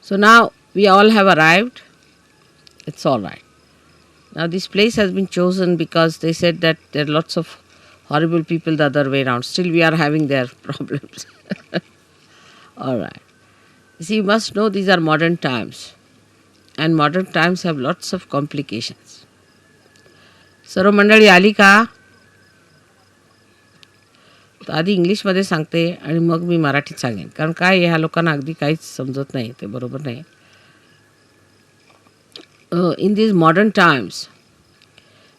So now we all have arrived. It's all right. Now this place has been chosen because they said that there are lots of horrible people the other way around. Still we are having their problems. All right. You see, you must know these are modern times. And modern times have lots of complications. सर्व मंडळी आली का? तर आधी इंग्लिशमध्ये सांगते आणि मग मी मराठीत सांगेन, कारण काय ह्या लोकांना अगदी काहीच समजत नाही, ते बरोबर नाही. In these modern times,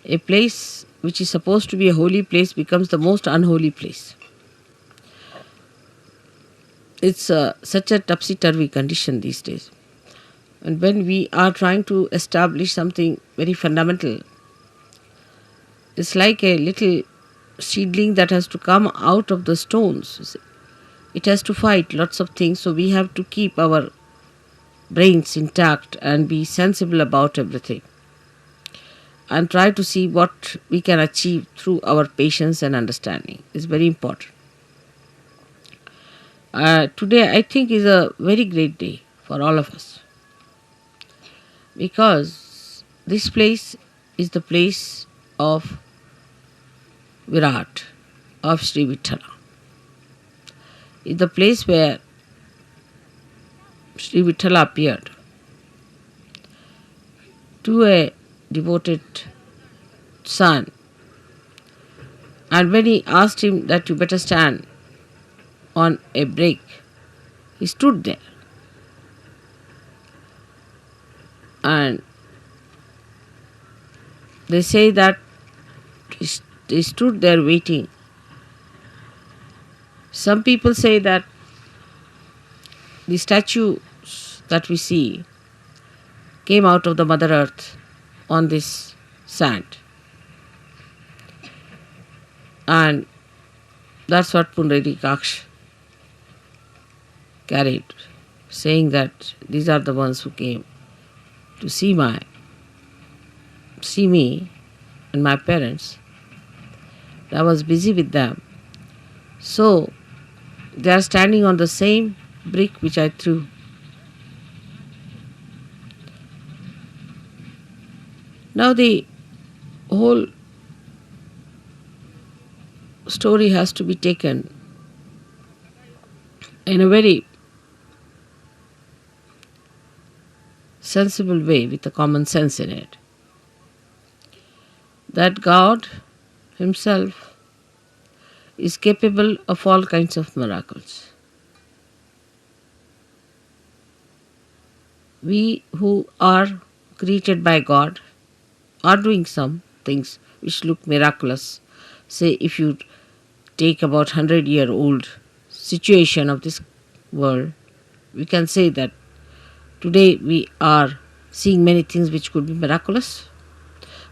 a place which is supposed to be a holy place becomes the most unholy place. It's such a topsy-turvy condition these days. And when we are trying to establish something very fundamental, it's like a little seedling that has to come out of the stones. You see. It has to fight lots of things, so we have to keep our brains intact and be sensible about everything. And try to see what we can achieve through our patience and understanding. It's very important. Today I think is a very great day for all of us. Because this place is the place of Virat, of Shri Vithala. It's the place where Shri Vithala appeared to a devoted son. And when he asked him that you better stand on a break, he stood there. And they say that they stood there waiting. Some people say that the statues that we see came out of the Mother Earth on this sand. And that's what Pundarikaksh carried, saying that these are the ones who came to see me and my parents. I was busy with them. So they are standing on the same brick which I threw. Now the whole story has to be taken in a very sensible way with a common sense in it. That God Himself is capable of all kinds of miracles. We who are created by God are doing some things which look miraculous. Say if you take about 100-year-old situation of this world, we can say that today we are seeing many things which could be miraculous.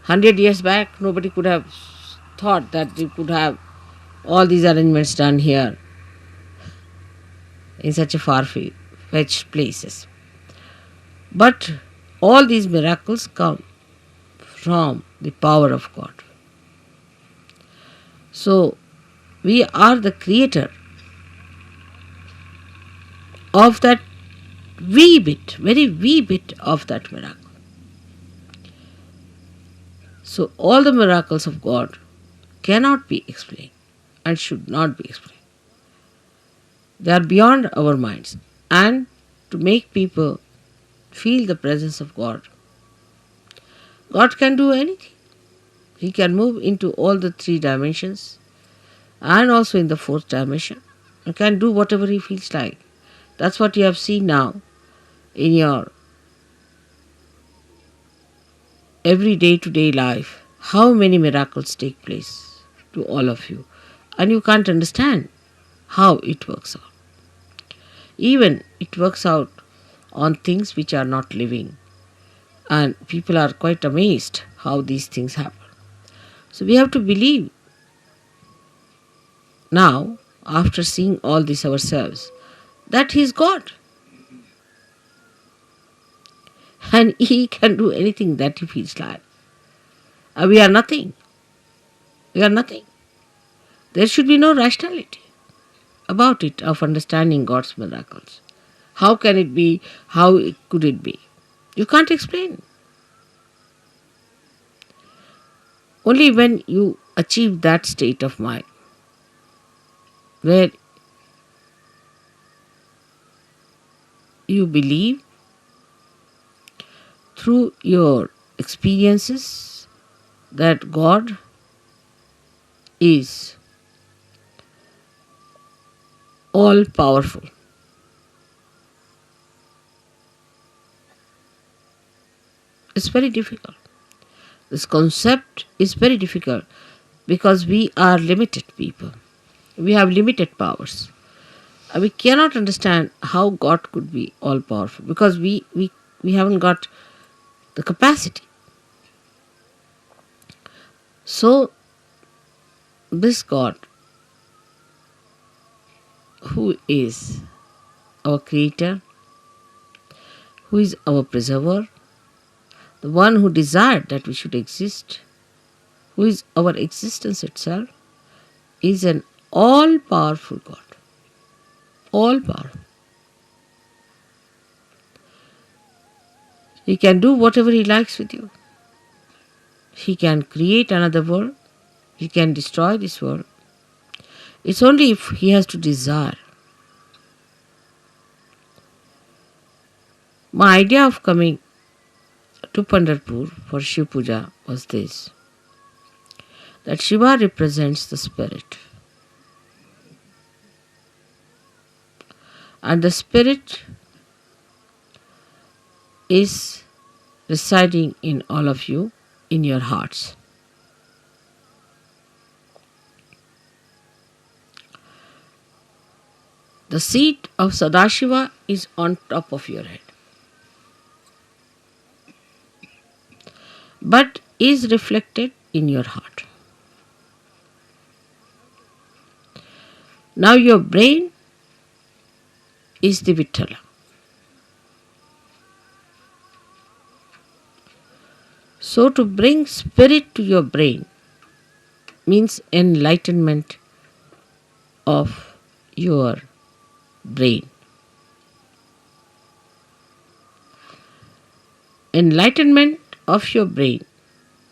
100 years back, nobody could have thought that we could have all these arrangements done here in such a far-fetched places. But all these miracles come from the power of God. So, we are the creator of that wee bit, very wee bit of that miracle. So, all the miracles of God cannot be explained and should not be explained. They are beyond our minds. And to make people feel the presence of God, God can do anything. He can move into all the 3 dimensions and also in the 4th dimension and can do whatever He feels like. That's what you have seen now in your every day-to-day life. How many miracles take place to all of you. And you can't understand how it works out. Even it works out on things which are not living. And people are quite amazed how these things happen. So we have to believe now, after seeing all this ourselves, that He is God. And He can do anything that He feels like. We are nothing. We are nothing. There should be no rationality about it, of understanding God's miracles. How can it be? How could it be? You can't explain. Only when you achieve that state of mind where you believe through your experiences that God is all powerful. It's very difficult. This concept is very difficult because we are limited people. We have limited powers. We cannot understand how God could be all powerful because we haven't got the capacity. So, this God, who is our creator, who is our preserver, the one who desired that we should exist, who is our existence itself, is an all powerful God. All powerful. He can do whatever he likes with you. He can create another world. He can destroy this world. It's only if he has to desire. My idea of coming to Pandapur for Shiv Puja was this, that Shiva represents the spirit. And the spirit is residing in all of you, in your hearts. The seat of Sadashiva is on top of your head, but is reflected in your heart. Now your brain is the Vittala. So to bring spirit to your brain means enlightenment of your brain. Enlightenment of your brain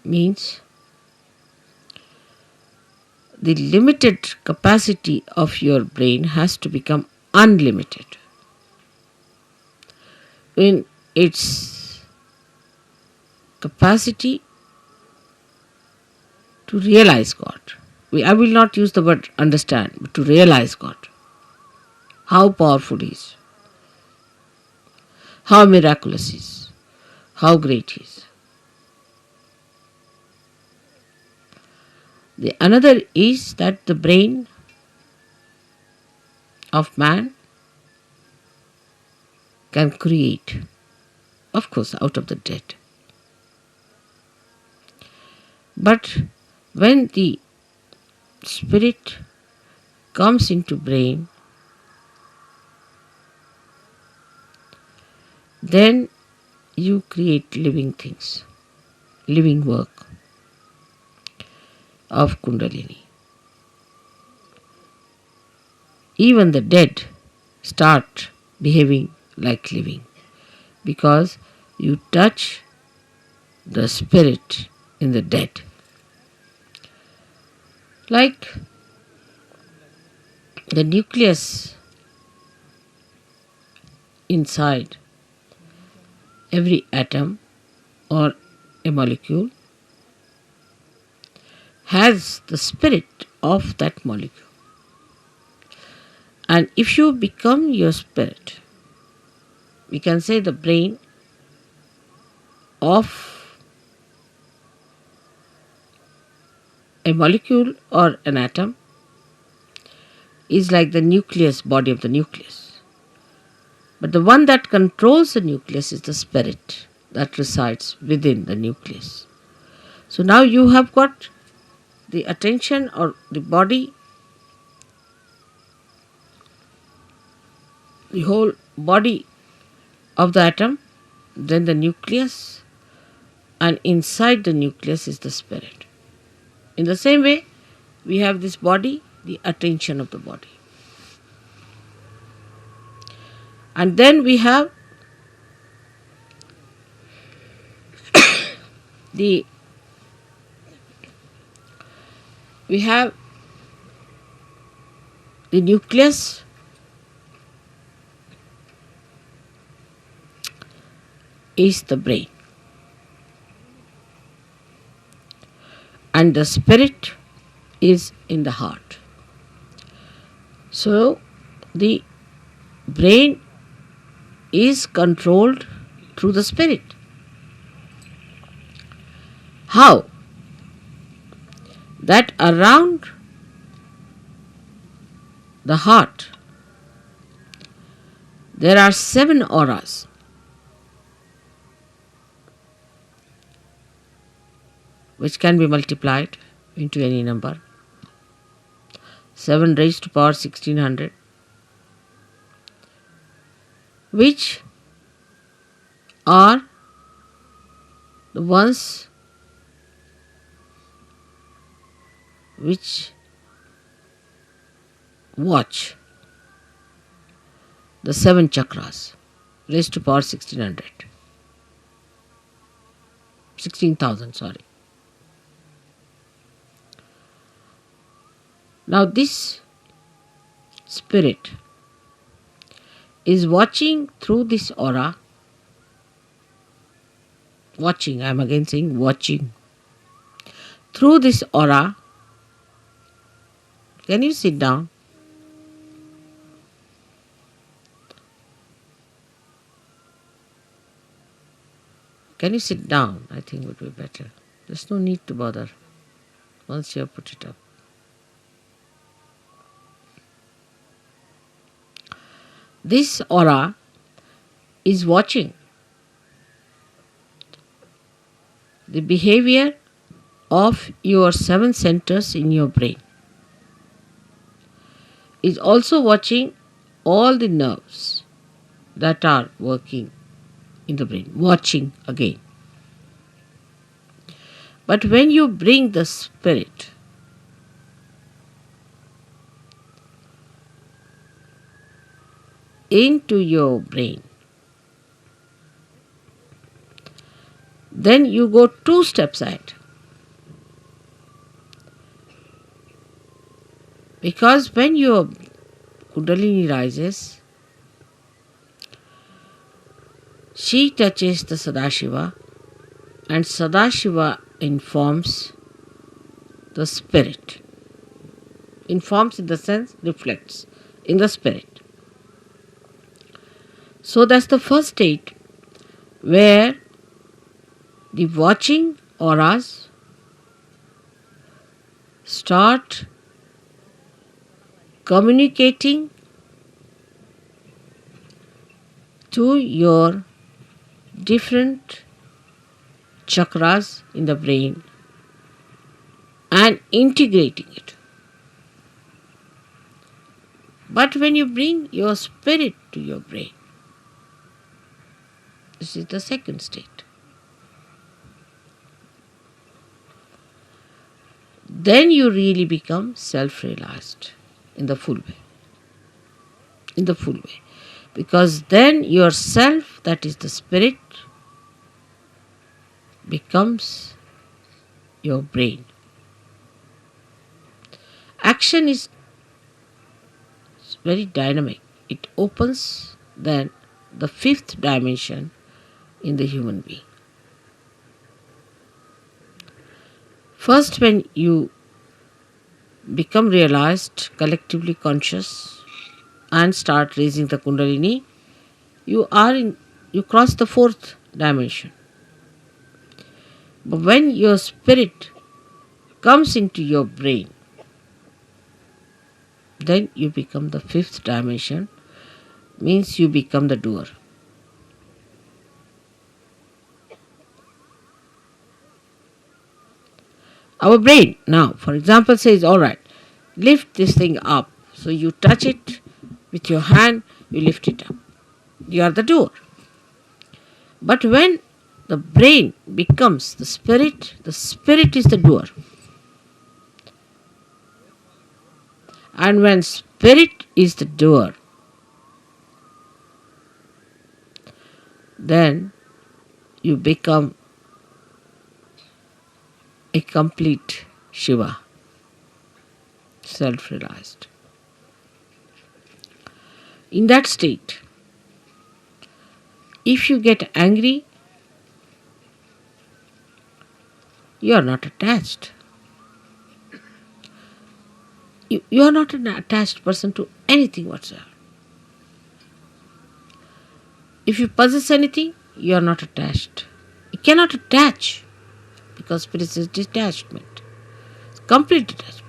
means the limited capacity of your brain has to become unlimited in its capacity to realize God. I will not use the word understand, but to realize God. How powerful He is, how miraculous He is, how great He is. The another is that the brain of man can create, of course, out of the dead. But when the spirit comes into brain, then you create living things, living work of Kundalini. Even the dead start behaving like living because you touch the spirit in the dead. Like the nucleus inside every atom or a molecule has the spirit of that molecule. And if you become your spirit, we can say the brain of a molecule or an atom is like the nucleus, body of the nucleus. But the one that controls the nucleus is the spirit that resides within the nucleus. So now you have got the attention or the body, the whole body of the atom, then the nucleus, and inside the nucleus is the spirit. In the same way, we have this body, the attention of the body. And then we have the we have the nucleus is the brain, and the spirit is in the heart. So the brain is controlled through the spirit. How? That around the heart there are 7 auras, which can be multiplied into any number. 7 raised to power 1600, which are the ones which watch the 7 chakras raised to power 16,000, sorry. Now this spirit is watching through this aura. Watching, I am again saying watching. Through this aura. Can you sit down? Can you sit down? I think would be better. There's no need to bother once you have put it up. This aura is watching the behavior of your 7 centers in your brain. Is also watching all the nerves that are working in the brain. Watching again. But when you bring the spirit into your brain, then you go 2 steps ahead. Because when your Kundalini rises, she touches the Sadashiva, and Sadashiva informs the spirit. Informs in the sense reflects in the spirit. So that's the first state where the watching auras start communicating to your different chakras in the brain and integrating it. But when you bring your spirit to your brain, this is the second state. Then you really become self-realized in the full way. In the full way. Because then yourself, that is the spirit, becomes your brain. Action is very dynamic. It opens then the 5th dimension in the human being. First, when you become realized, collectively conscious, and start raising the Kundalini, you cross the 4th dimension. But when your spirit comes into your brain, then you become the 5th dimension, means you become the doer. Our brain now, for example, says, all right, lift this thing up. So you touch it with your hand, you lift it up. You are the doer. But when the brain becomes the spirit is the doer. And when spirit is the doer, then you become a complete Shiva, self-realized. In that state, if you get angry, you are not attached. You are not an attached person to anything whatsoever. If you possess anything, you are not attached. You cannot attach because spirit is detachment, complete detachment.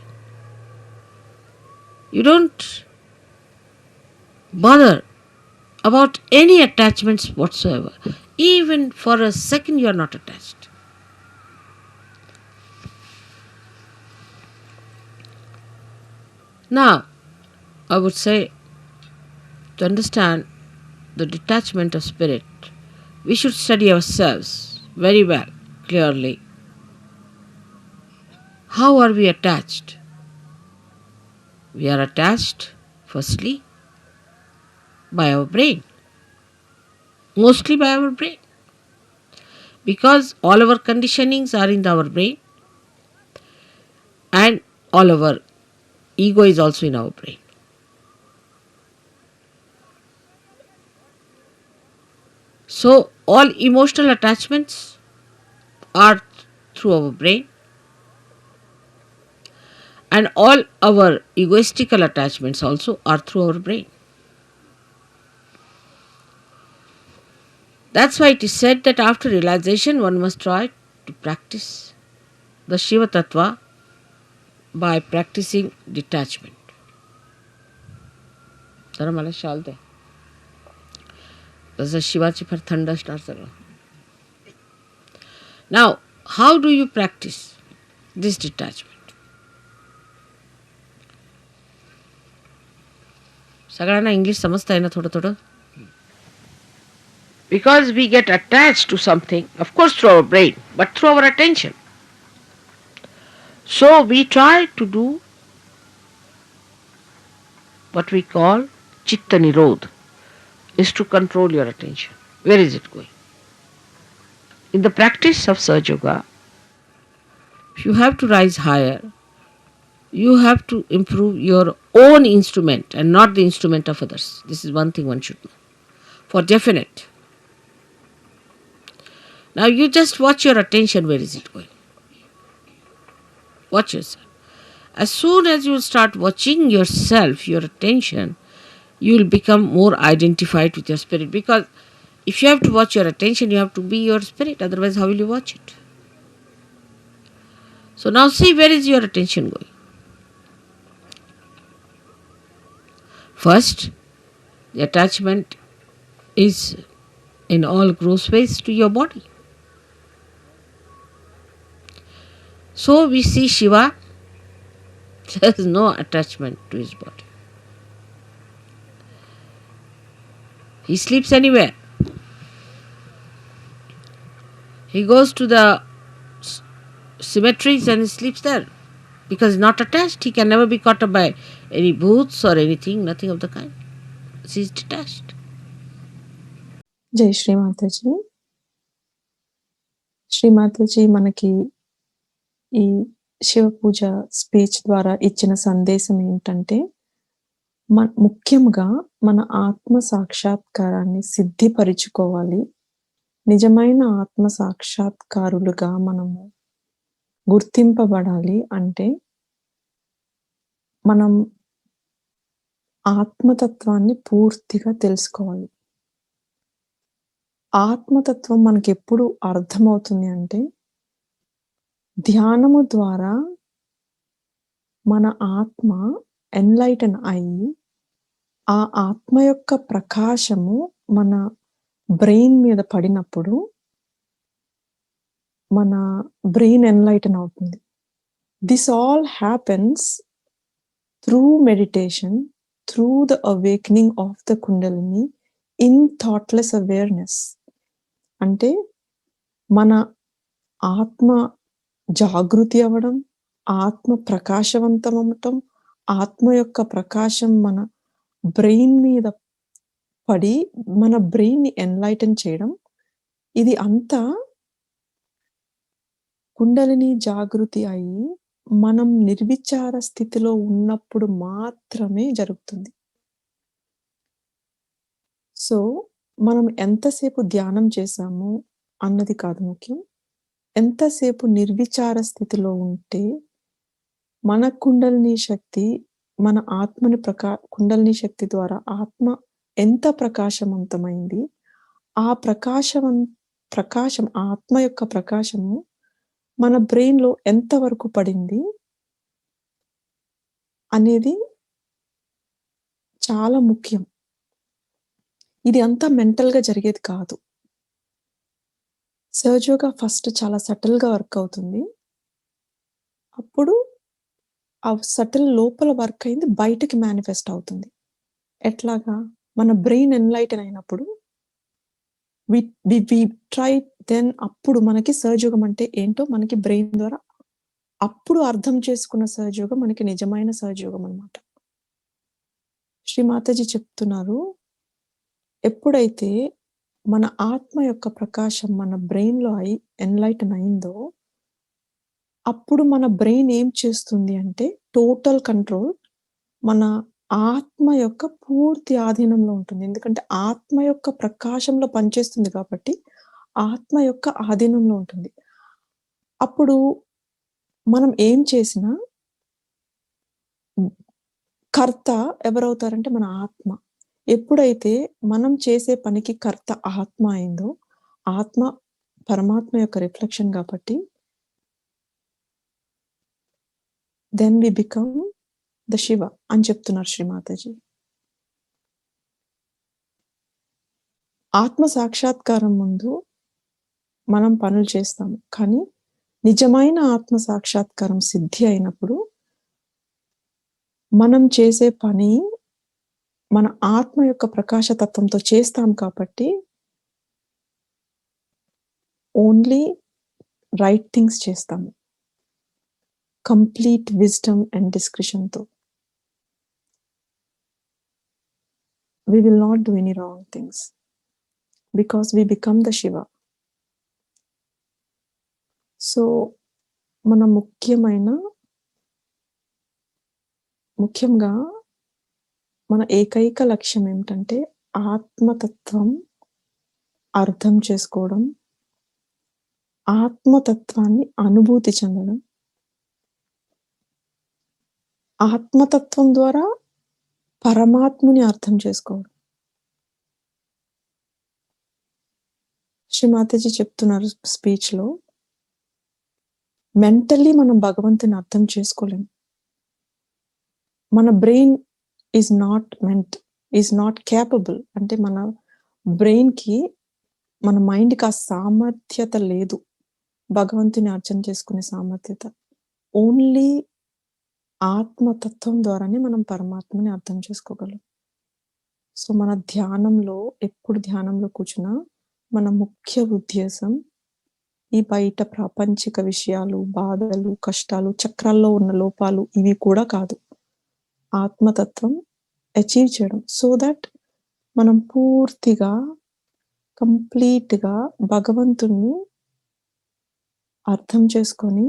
You don't bother about any attachments whatsoever. Even for a second, you are not attached. Now, I would say to understand the detachment of spirit, we should study ourselves very well, clearly. How are we attached? We are attached, firstly, by our brain, mostly by our brain, because all our conditionings are in our brain and all our ego is also in our brain. So, all emotional attachments are through our brain, and all our egoistical attachments also are through our brain. That's why it is said that after realization one must try to practice the Shiva Tattva by practicing detachment. जरा मला शाल दे. जसं शिवाची फार थंड असणार सगळं. Now, how do you practice this detachment? सगळ्यांना English समजता आहे ना थोडं थोडं? Because we get attached to something, of course through our brain, but through our attention. So we try to do what we call Chitta Nirodh, is to control your attention. Where is it going? In the practice of Sahaja Yoga, you have to rise higher. You have to improve your own instrument and not the instrument of others. This is one thing one should know. For definite. Now you just watch your attention, where is it going? Watch yourself. As soon as you start watching yourself, your attention, you will become more identified with your spirit. Because if you have to watch your attention, you have to be your spirit. Otherwise, how will you watch it? So now see, where is your attention going? First, the attachment is in all gross ways to your body. So we see Shiva, there is no attachment to his body. He sleeps anywhere. He goes to the cemeteries and he sleeps there. Because he's not attached, he can never be caught up by any booths or anything, nothing of the kind. He's detached. జై శ్రీమాతాజీ. శ్రీమాతాజీ మనకి ఈ శివ పూజ speech ద్వారా ఇచ్చిన సందేశం ఏంటంటే, ముఖ్యంగా మన ఆత్మ సాక్షాత్కారాన్ని సిద్ధిపరుచుకోవాలి. నిజమైన ఆత్మ సాక్షాత్కారులుగా మనము గుర్తింపబడాలి అంటే, మనం ఆత్మతత్వాన్ని పూర్తిగా తెలుసుకోవాలి. ఆత్మతత్వం మనకెప్పుడు అర్థమవుతుంది అంటే, ధ్యానము ద్వారా మన ఆత్మ ఎన్లైటన్ అయ్యి, ఆ ఆత్మ యొక్క ప్రకాశము మన బ్రెయిన్ మీద పడినప్పుడు, మన బ్రెయిన్ ఎన్లైటన్ అవుతుంది. This all happens through meditation, through the awakening of the kundalini in thoughtless awareness. అంటే మన ఆత్మ జాగృతి అవ్వడం, ఆత్మ ప్రకాశవంతం అవ్వటం, ఆత్మ యొక్క ప్రకాశం మన బ్రెయిన్ మీద పడి మన బ్రెయిన్‌ని ఎన్‌లైటన్ చేయడం. ఇది అంతా కుండలిని జాగృతి అయ్యి, మనం నిర్విచార స్థితిలో ఉన్నప్పుడు మాత్రమే జరుగుతుంది. సో, మనం ఎంతసేపు ధ్యానం చేశాము అన్నది కాదు ముఖ్యం. ఎంతసేపు నిర్విచార స్థితిలో ఉంటే, మన కుండలిని శక్తి, మన ఆత్మని కుండలిని శక్తి ద్వారా ఆత్మ ఎంత ప్రకాశవంతమైంది, ఆ ప్రకాశం ఆత్మ యొక్క ప్రకాశము మన బ్రెయిన్‌లో ఎంత వరకు పడింది అనేది చాలా ముఖ్యం. ఇది అంతా మెంటల్‌గా జరిగేది కాదు. సహజంగా ఫస్ట్ చాలా సటిల్‌గా వర్క్ అవుతుంది. అప్పుడు ఆ సటిల్ లోపల వర్క్ అయింది బయటకి మేనిఫెస్ట్ అవుతుంది. ఎట్లాగా? మన బ్రెయిన్ ఎన్‌లైటన్ అయినప్పుడు వి వి వి ట్రై దెన్ అప్పుడు మనకి సహజయోగం అంటే ఏంటో మనకి బ్రెయిన్ ద్వారా అప్పుడు అర్థం చేసుకున్న సహజయోగం మనకి నిజమైన సహజయోగం అన్నమాట. శ్రీ మాతాజీ చెప్తున్నారు, ఎప్పుడైతే మన ఆత్మ యొక్క ప్రకాశం మన బ్రెయిన్‌లో ఎన్‌లైటన్ అయిందో, అప్పుడు మన బ్రెయిన్ ఏం చేస్తుంది అంటే టోటల్ కంట్రోల్ మన ఆత్మ యొక్క పూర్తి ఆధీనంలో ఉంటుంది. ఎందుకంటే ఆత్మ యొక్క ప్రకాశంలో పనిచేస్తుంది కాబట్టి, ఆత్మ యొక్క ఆధీనంలో ఉంటుంది. అప్పుడు మనం ఏం చేసినా కర్త ఎవరవుతారంటే మన ఆత్మ. ఎప్పుడైతే మనం చేసే పనికి కర్త ఆత్మ అయిందో, ఆత్మ పరమాత్మ యొక్క రిఫ్లెక్షన్ కాబట్టి then we become the Shiva అని చెప్తున్నారు శ్రీ మాతాజీ. ఆత్మ సాక్షాత్కారం ముందు మనం పనులు చేస్తాము. కానీ నిజమైన ఆత్మ సాక్షాత్కారం సిద్ధి అయినప్పుడు మనం చేసే పని మన ఆత్మ యొక్క ప్రకాశతత్వంతో చేస్తాం కాబట్టి ఓన్లీ రైట్ థింగ్స్ చేస్తాము. కంప్లీట్ విజ్డమ్ అండ్ డిస్క్రిషన్‌తో. We will not do any wrong things because we become the Shiva. So, మన ముఖ్యంగా మన ఏకైక లక్ష్యం ఏమిటంటే ఆత్మతత్వం అర్థం చేసుకోవడం, ఆత్మతత్వాన్ని అనుభూతి చెందడం. ఆత్మతత్వం ద్వారా పరమాత్మని అర్థం చేసుకోవడం. శ్రీ మాతాజీ చెప్తున్నారు స్పీచ్‌లో, మెంటల్లీ మనం భగవంతుని అర్థం చేసుకోలేం. మన బ్రెయిన్ ఈస్ నాట్ కేపబుల్. అంటే మన బ్రెయిన్‌కి, మన మైండ్‌కి ఆ సామర్థ్యత లేదు. భగవంతుని అర్థం చేసుకునే సామర్థ్యత. ఓన్లీ ఆత్మతత్వం ద్వారానే మనం పరమాత్మని అర్థం చేసుకోగలం. సో, మన ఎప్పుడు ధ్యానంలో కూర్చున్నా మన ముఖ్య ఉద్దేశం ఈ బయట ప్రాపంచిక విషయాలు, బాధలు, కష్టాలు, చక్రాల్లో ఉన్న లోపాలు ఇవి కూడా కాదు. ఆత్మతత్వం అచీవ్ చేయడం. సో దట్ మనం పూర్తిగా, కంప్లీట్‌గా భగవంతుడిని అర్థం చేసుకొని,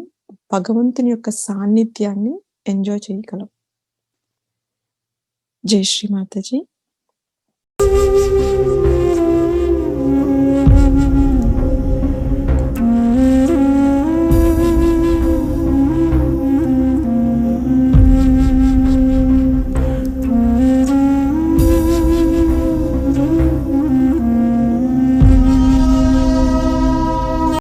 భగవంతుని యొక్క సాన్నిధ్యాన్ని ఎంజాయ్ చేయగలం. జై శ్రీ మాతాజీ.